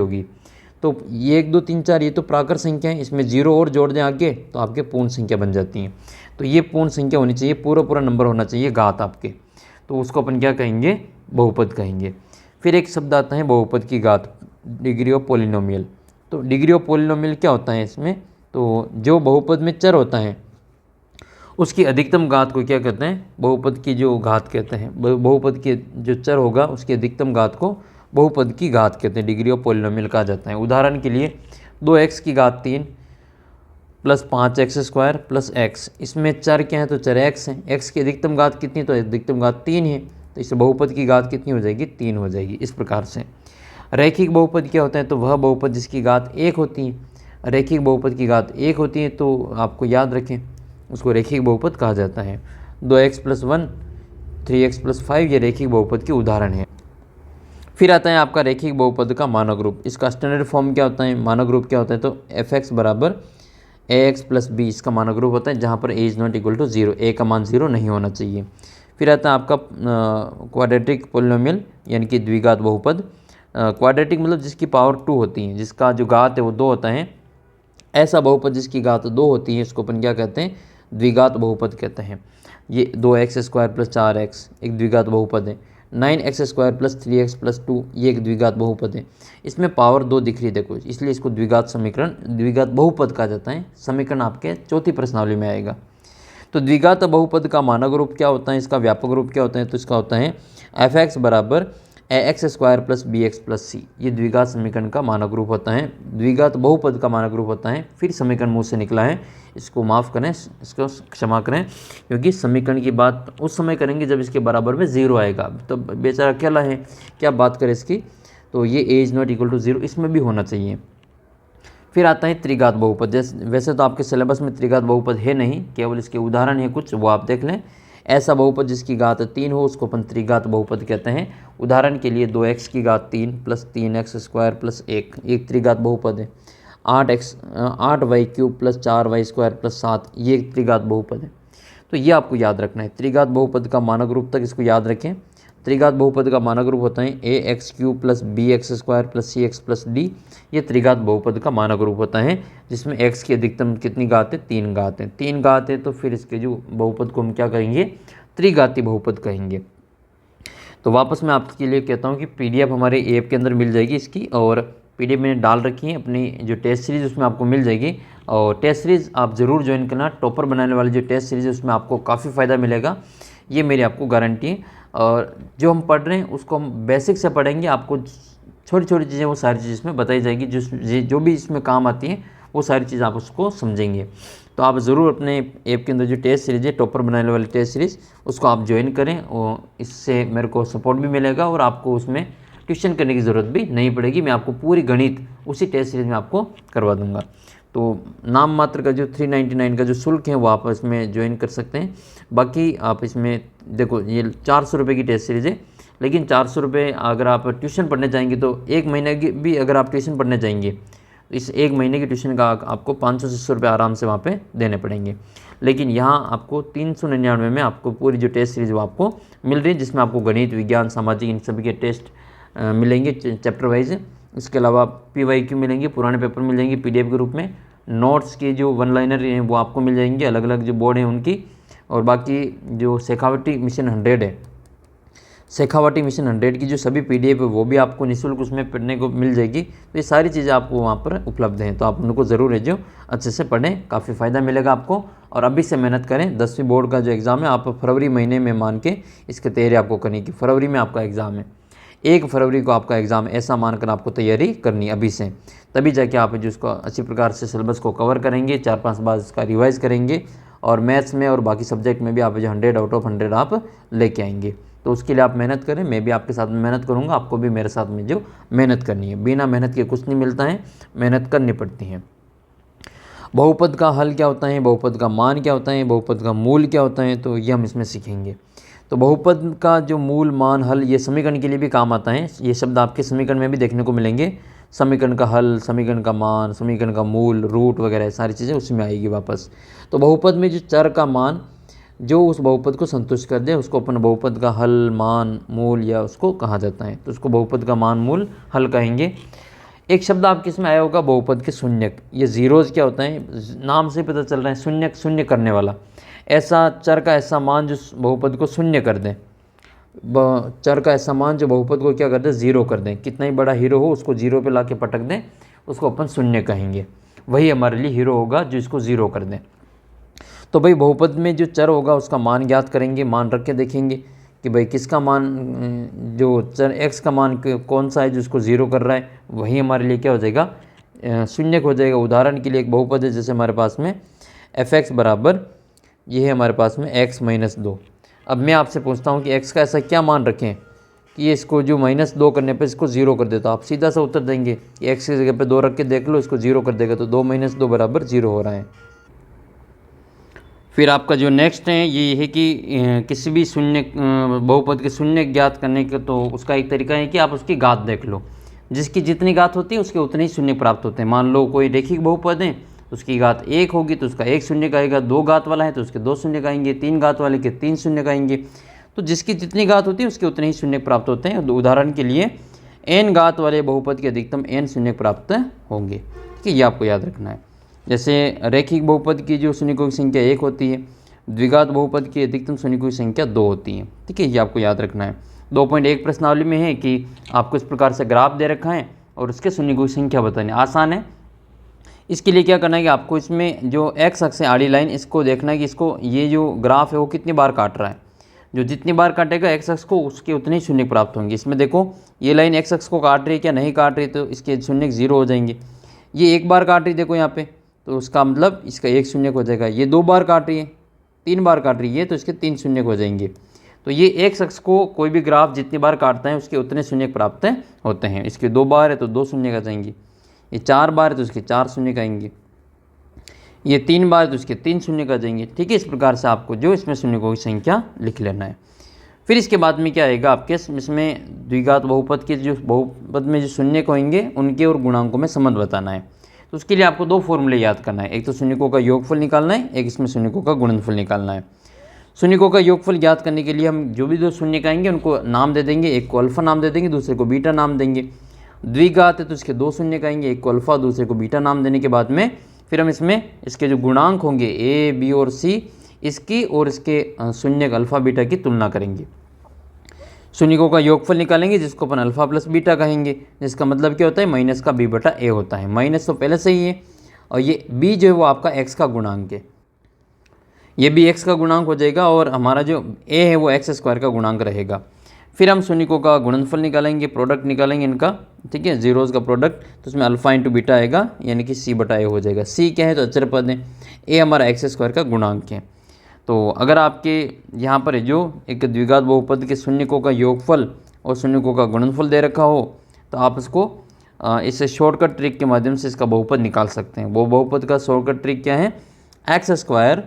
होगी। तो ये 1 2 3 4 ये तो प्राकृत संख्या है, इसमें 0 और जोड़ दें आगे तो आपके पूर्ण संख्या बन जाती हैं। तो ये पूर्ण संख्या होनी चाहिए, पूरा पूरा नंबर होना चाहिए घात आपके, तो उसको अपन क्या कहेंगे, बहुपद कहेंगे। फिर एक शब्द आता है बहुपद की घात, डिग्री ऑफ पोलिनोमियल। तो डिग्री ऑफ पोलिनोमियल क्या होता है इसमें, तो जो बहुपद में चर होता है उसकी अधिकतम घात को क्या कहते हैं, बहुपद की जो घात कहते हैं। बहुपद के जो चर होगा उसकी अधिकतम घात को बहुपद की घात कहते हैं, डिग्री ऑफ पोलिनोमियल कहा जाता है। उदाहरण के लिए 2x की घात 3 प्लस 5x² प्लस x, इसमें चर क्या है, तो चर x है। x की अधिकतम घात कितनी, तो अधिकतम घात 3 है, तो इससे बहुपद की घात कितनी हो जाएगी, 3 हो जाएगी। इस प्रकार से रैखिक बहुपद क्या होता है, तो वह बहुपद जिसकी घात 1 होती है। रैखिक बहुपद की घात 1 होती है तो आपको याद रखें उसको रैखिक बहुपद कहा जाता है। 2x + 1 3x + 5 ये रैखिक बहुपद के उदाहरण है। फिर आता है आपका रैखिक बहुपद का मानक रूप। इसका स्टैंडर्ड फॉर्म क्या होता है, मानक रूप क्या होता है, तो fx = ax + b इसका मानक रूप होता है, जहाँ पर a ≠ = 0, a का मान 0 नहीं होना चाहिए। फिर आता है आपका क्वाड्रेटिक पोलिनोमियल यानी कि द्विघात बहुपद। क्वाड्रेटिक मतलब जिसकी पावर 2 होती है, जिसका जो घात है वो 2 होता है। ऐसा बहुपद जिसकी घात 2 होती है इसको अपन क्या कहते हैं, द्विघात बहुपद कहते हैं। ये 2x² + 4x एक द्विघात बहुपद है। 9x² + 3x + 2 ये एक द्विघात बहुपद है। इसमें पावर 2 दिख रही है देखो, इसलिए इसको द्विघात समीकरण, द्विघात बहुपद कहा जाता है। समीकरण आपके चौथी प्रश्नावली में आएगा। तो द्विघात बहुपद का मानक रूप क्या होता है, इसका व्यापक रूप क्या होता है, तो इसका होता है fx = ax² + bx + c, ये द्विघात समीकरण का मानक रूप होता है, द्विघात बहुपद का मानक रूप होता है। फिर समीकरण मुँह से निकला है, इसको माफ़ करें, इसको क्षमा करें, क्योंकि समीकरण की बात उस समय करेंगे जब इसके बराबर में 0 आएगा। तो बेचारा अकेला है, क्या बात करें इसकी, तो ये a ≠ 0 इसमें भी होना चाहिए। फिर आता है त्रिघात बहुपद। जैसे वैसे तो आपके सिलेबस में त्रिघात बहुपद है नहीं, केवल इसके उदाहरण है कुछ, वो आप देख लें। ऐसा बहुपद जिसकी घात 3 हो उसको अपन त्रिघात बहुपद कहते हैं। उदाहरण के लिए 2x की घात 3 + 3x² + 1 एक त्रिघात बहुपद है। 8y³ + 4y² + 7 ये एक त्रिघात बहुपद है। तो ये आपको याद रखना है, त्रिघात बहुपद का मानक रूप तक इसको याद रखें। त्रिघात बहुपद का मानक रूप होता है ax³ + bx² + cx + d, ये त्रिघात बहुपद का मानक रूप होता है, जिसमें x की अधिकतम कितनी घात है, 3 घात है। 3 घात है तो फिर इसके जो बहुपद को हम क्या कहेंगे, त्रिघाती बहुपद कहेंगे। तो वापस मैं आपके लिए कहता हूँ कि PDF हमारे ऐप के अंदर मिल जाएगी इसकी, और PDF मैंने डाल रखी है अपनी जो टेस्ट सीरीज़ उसमें आपको मिल जाएगी। और टेस्ट सीरीज़ आप ज़रूर ज्वाइन करना, टॉपर बनाने वाली जो टेस्ट सीरीज़ है उसमें आपको काफ़ी फ़ायदा मिलेगा, ये मेरी आपको गारंटी है। और जो हम पढ़ रहे हैं उसको हम बेसिक से पढ़ेंगे, आपको छोटी छोटी चीज़ें वो सारी चीज़ इसमें बताई जाएगी, जो भी इसमें काम आती है वो सारी चीज़ आप उसको समझेंगे। तो आप ज़रूर अपने ऐप के अंदर जो टेस्ट सीरीज़ है, टॉपर बनाने वाली टेस्ट सीरीज़, उसको आप ज्वाइन करें, और इससे मेरे को सपोर्ट भी मिलेगा और आपको उसमें ट्यूशन करने की ज़रूरत भी नहीं पड़ेगी। मैं आपको पूरी गणित उसी टेस्ट सीरीज़ में आपको करवा दूँगा। तो नाम मात्र का जो 399 का जो शुल्क है वो आप इसमें ज्वाइन कर सकते हैं। बाकी आप इसमें देखो, ये 400 रुपये की टेस्ट सीरीज़ है, लेकिन 400 रुपये अगर आप ट्यूशन पढ़ने जाएंगे तो एक महीने की भी अगर आप ट्यूशन पढ़ने जाएंगे तो इस एक महीने की ट्यूशन का आपको 500 से 600 रुपये आराम से वहाँ पे देने पड़ेंगे। लेकिन यहाँ आपको 399 में आपको पूरी जो टेस्ट सीरीज़ वो आपको मिल रही है, जिसमें आपको गणित, विज्ञान, सामाजिक इन सभी के टेस्ट मिलेंगे चैप्टर वाइज। इसके अलावा PYQ मिलेंगे, पुराने पेपर मिल जाएंगे PDF के रूप में। नोट्स के जो 1 लाइनर हैं वो आपको मिल जाएंगे, अलग अलग जो बोर्ड हैं उनकी। और बाकी जो शेखावटी मिशन 100 है, शेखावटी मिशन 100 की जो सभी PDF है वो भी आपको निःशुल्क उसमें पढ़ने को मिल जाएगी। तो ये सारी चीज़ें आपको वहाँ पर उपलब्ध हैं, तो आप उनको ज़रूर है जो अच्छे से पढ़ें, काफ़ी फ़ायदा मिलेगा आपको। और अभी से मेहनत करें। 10वीं बोर्ड का जो एग्ज़ाम है आप फरवरी महीने में मान के इसकी तैयारी आपको करनी की, फरवरी में आपका एग्ज़ाम है, 1 फरवरी को आपका एग्ज़ाम, ऐसा मानकर आपको तैयारी करनी है अभी से, तभी जाके आप जिसको अच्छी प्रकार से सिलेबस को कवर करेंगे, 4-5 बार इसका रिवाइज करेंगे, और मैथ्स में और बाकी सब्जेक्ट में भी आप जो 100 आउट ऑफ 100 आप लेके आएंगे। तो उसके लिए आप मेहनत करें, मैं भी आपके साथ में मेहनत करूँगा, आपको भी मेरे साथ में जो मेहनत करनी है। बिना मेहनत के कुछ नहीं मिलता है, मेहनत करनी पड़ती है। बहुपद का हल क्या होता है, बहुपद का मान क्या होता है, बहुपद का मूल क्या होता है, तो ये हम इसमें सीखेंगे। तो बहुपद का जो मूल, मान, हल, ये समीकरण के लिए भी काम आता है। ये शब्द आपके समीकरण में भी देखने को मिलेंगे। समीकरण का हल, समीकरण का मान, समीकरण का मूल, रूट वगैरह सारी चीज़ें उसमें आएगी वापस। तो बहुपद में जो चर का मान जो उस बहुपद को संतुष्ट कर दे उसको अपन बहुपद का हल, मान, मूल या उसको कहा जाता है। तो उसको बहुपद का मान, मूल, हल कहेंगे। एक शब्द आपके इसमें आया होगा बहुपद के शून्यक। ये जीरोज़ क्या होता है, नाम से पता चल रहा है, शून्यक शून्य करने वाला। ऐसा चर का ऐसा मान जो बहुपद को शून्य कर दें, चर का ऐसा मान जो बहुपद को क्या कर दें, जीरो कर दें। कितना ही बड़ा हीरो हो उसको जीरो पे लाके पटक दें, उसको अपन शून्य कहेंगे। वही हमारे लिए हीरो होगा जो इसको ज़ीरो कर दें। तो भाई बहुपद में जो चर होगा उसका मान ज्ञात करेंगे, मान रख के देखेंगे कि भाई किसका मान, जो चर x का मान कौन सा है जो उसको ज़ीरो कर रहा है, वही हमारे लिए क्या हो जाएगा, शून्यक हो जाएगा। उदाहरण के लिए एक बहुपद है जैसे हमारे पास में f(x) बराबर ये है हमारे पास में x-2। अब मैं आपसे पूछता हूँ कि x का ऐसा क्या मान रखें कि ये इसको जो -2 करने पे इसको ज़ीरो कर देता। आप सीधा सा उत्तर देंगे कि x की जगह पे 2 रख के देख लो, इसको ज़ीरो कर देगा, तो 2 - 2 बराबर 0 हो रहा है। फिर आपका जो नेक्स्ट है ये है कि किसी भी शून्य बहुपद के शून्य ज्ञात करने के, तो उसका एक तरीका है कि आप उसकी घात देख लो। जिसकी जितनी घात होती है उसके उतने ही शून्य प्राप्त होते हैं। मान लो कोई रेखिक बहुपद है, उसकी घात 1 होगी तो उसका 1 शून्य आएगा, 2 घात वाला है तो उसके 2 शून्य आएंगे, 3 घात वाले के 3 शून्य आएंगे। तो जिसकी जितनी घात होती है उसके उतने ही शून्य प्राप्त होते हैं। उदाहरण के लिए n घात वाले बहुपद के अधिकतम n शून्य प्राप्त होंगे। ठीक है, ये आपको याद रखना है। जैसे रेखिक बहुपद की जो शून्यकों की संख्या 1 होती है, द्विघात बहुपद की अधिकतम शून्यकों की संख्या 2 होती है। ठीक है, ये आपको याद रखना है। 2.1 प्रश्नावली में है कि आपको इस प्रकार से ग्राफ दे रखा है और उसके शून्यकों की संख्या बतानी आसान है। इसके लिए क्या करना है कि आपको इसमें जो x अक्ष है आड़ी लाइन, इसको देखना है कि इसको ये जो ग्राफ है वो कितनी बार काट रहा है। जो जितनी बार काटेगा x अक्ष को उसके उतने ही शून्य प्राप्त होंगे। इसमें देखो ये लाइन x अक्ष को काट रही है क्या, नहीं काट रही, तो इसके शून्य 0 हो जाएंगे। ये 1 बार काट रही देखो यहाँ पे, तो उसका मतलब इसका 1 शून्य हो जाएगा। ये 2 बार काट रही है, 3 बार काट रही है, तो इसके 3 शून्य हो जाएंगे। तो ये x अक्ष को कोई भी ग्राफ जितनी बार काटता है उसके उतने शून्य प्राप्त होते हैं। इसके 2 बार है तो 2 शून्य आ जाएंगे, ये 4 बार है तो इसके 4 शून्य आएंगे, ये 3 बार तो इसके 3 शून्य आ जाएंगे। ठीक है, इस प्रकार से आपको जो इसमें शून्यकों की संख्या लिख लेना है। फिर इसके बाद में क्या आएगा आपके इसमें द्विघात बहुपद के जो बहुपद में जो शून्य होंगे उनके और गुणांकों में संबंध बताना है। तो उसके लिए आपको 2 फॉर्मूले याद करना है। एक तो शून्यकों का योगफल निकालना है, एक इसमें शून्यकों का गुणनफल निकालना है। शून्यकों का योगफल ज्ञात करने के लिए हम जो भी 2 शून्य आएंगे उनको नाम दे देंगे, एक को अल्फा नाम दे देंगे, दूसरे को बीटा नाम देंगे। द्विघात है तो इसके 2 शून्य आएंगे, एक को अल्फा दूसरे को बीटा नाम देने के बाद में फिर हम इसमें इसके जो गुणांक होंगे ए, बी और सी, इसकी और इसके शून्य अल्फा बीटा की तुलना करेंगे। शून्यकों का योगफल निकालेंगे जिसको अपन अल्फा प्लस बीटा कहेंगे, जिसका मतलब क्या होता है माइनस का b बटा a होता है। माइनस तो पहले से ही है और ये b जो है वो आपका x का गुणांक है, ये भी x का गुणांक हो जाएगा और हमारा जो a है वो x² का गुणांक रहेगा। फिर हम शून्यकों का गुणनफल निकालेंगे, प्रोडक्ट निकालेंगे इनका। ठीक है, जीरोज़ का प्रोडक्ट, तो उसमें अल्फा इंटू बीटा आएगा यानी कि c बटा a हो जाएगा। c क्या है तो अचर पद है, a हमारा x² का गुणांक है। तो अगर आपके यहाँ पर जो एक द्विघात बहुपद के शून्यकों का योगफल और शून्यकों का गुणनफल दे रखा हो तो आप इसको इस शॉर्टकट ट्रिक के माध्यम से इसका बहुपद निकाल सकते हैं। वो बहुपद का शॉर्टकट ट्रिक क्या है, x²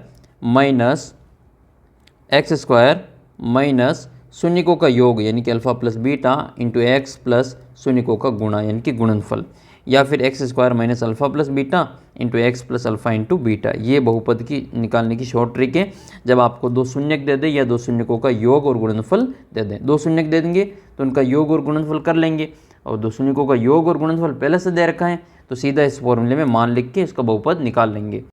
माइनस शून्यकों का योग यानी कि alpha plus beta into x plus शून्यकों का गुणा यानी कि गुणनफल, या फिर x² minus alpha plus beta into x plus alpha into beta. ये बहुपद की निकालने की शॉर्ट ट्रिक है। जब आपको 2 शून्यक दे दे या 2 शून्यकों का योग और गुणनफल दे दें, 2 शून्यक दे देंगे तो उनका योग और गुणनफल कर लेंगे, और 2 शून्यकों का योग और गुणनफल पहले से दे रखा है तो सीधा इस फॉर्मूले में मान लिख के इसका बहुपद निकाल लेंगे।